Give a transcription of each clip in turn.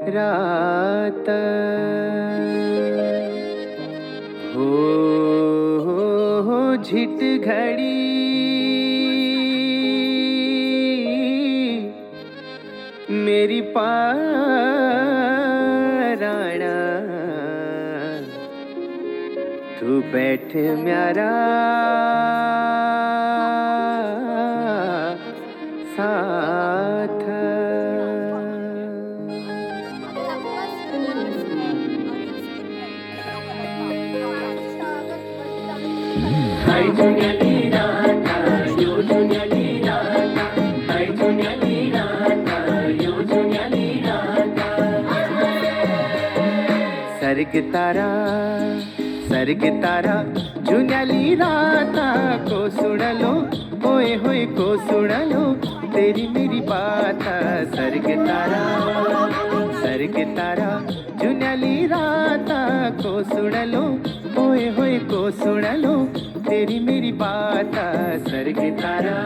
रात हो झिट घड़ी मेरी पाराणा तू बैठ म्यारा साथ हाय जुन्या लीराता यो जुन्या लीराता हाय जुन्या लीराता यो जुन्या लीराता सर्ग तारा जुन्या लीराता को सुन लो ओए होए को सुन लो तेरी मेरी बात सर्ग तारा जुन्या लीराता को सुन लो ओए होए को सुन लो तेरी मेरी बात सर्ग तारा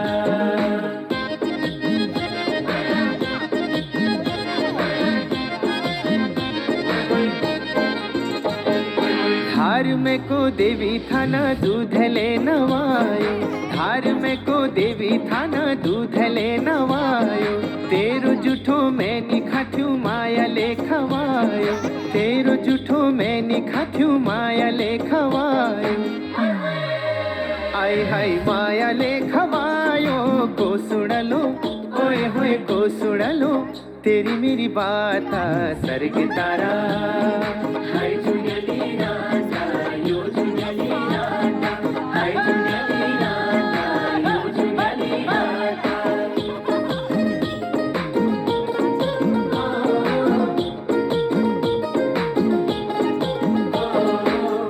धार में को देवी थाना दूध ले नवायो धार में को देवी थाना दूध ले नवायो तेरो जुठो मैं निखाथ्यू माया ले खवायो तेरो जुठो मैं निखाथ्यू माया ले खवायो आय हाय माया ले खवायो को सुन लो ओए होए को सुन लो तेरी मेरी बात सर्ग तारा हाय जुन्या लीराता यो जुन्या लीराता हाय जुन्या लीराता यो जुन्या लीराता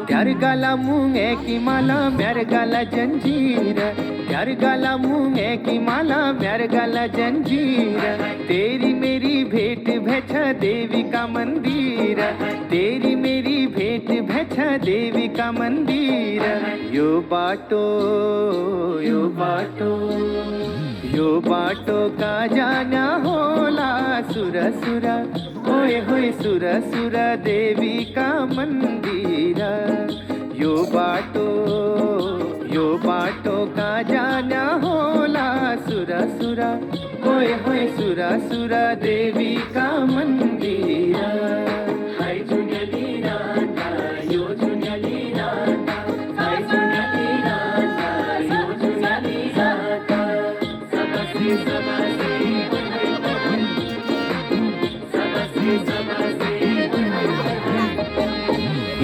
त्यार गाला मूंगे की माला मेरे गाला जंजीर त्यार गाला मूंगे की माला मेरे गाला जंजीर तेरी मेरी भेंट भैछा देवी का मंदिर तेरी मेरी भेंट भैछा देवी का मंदिर यो बाटो का जाना होला सुरा सुरा ओए होए सुरा सुरा देवी का मंदिर यो बाटो का जाना होला सुरा सुरा ओए होए सुरा सुरा देवी का मंदिर हाय जुन्या लीराता यो जुन्या लीराता हाय जुन्या लीराता यो जुन्या लीराता सबसे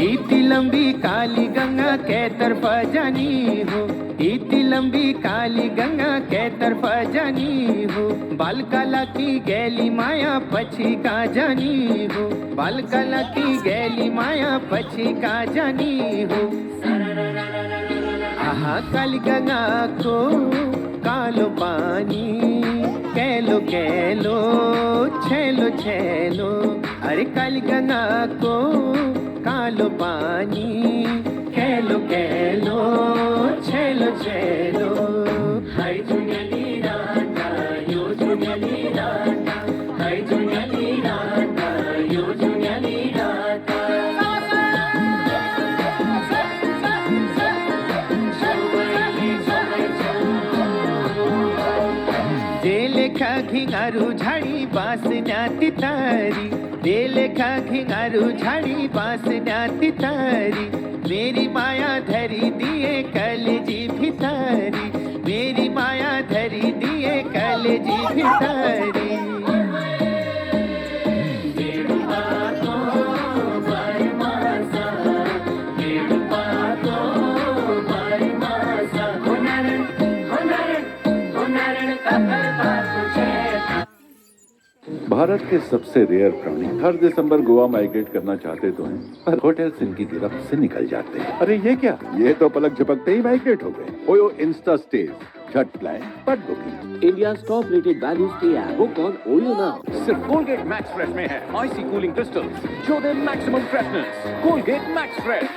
इतनी लंबी काली गंगा कै तरफा जानी हो इतनी लंबी काली गंगा कै तरफा जानी हो बाल काला की गैली माया पछी का जानी हो बाल काला की गैली माया पछी का जानी हो आहा काली गंगा को कालो पानी कैलो कैलो छेलो छेलो अरे काली गंगा को कालो पानी कैलो कैलो छेलो छेलो हाय जुन्या लीराता यो जुन्या लीराता हाय जुन्या लीराता यो जुन्या लीराता जे लेखा घिंगारू झाडी बासना तितारी दे लेखा घिंगारू झाडी बासना तितारी मेरी माया धरी दिए कलजी भितारी मेरी माया धरी दिए कलजी भितारी भारत के सबसे रेयर प्राणी हर दिसंबर गोवा माइग्रेट करना चाहते तो हैं, पर होटल्स इनकी गिरफ्त से निकल जाते हैं। अरे ये क्या, ये तो पलक झपकते ही माइग्रेट हो गए। ओयो इंस्टा स्टेज, झट plan, but booking. India's top-rated value stay app. Book on Oyo now. सिर्फ Colgate Max Fresh में है icy cooling crystals जो दे maximum freshness. Colgate Max Fresh.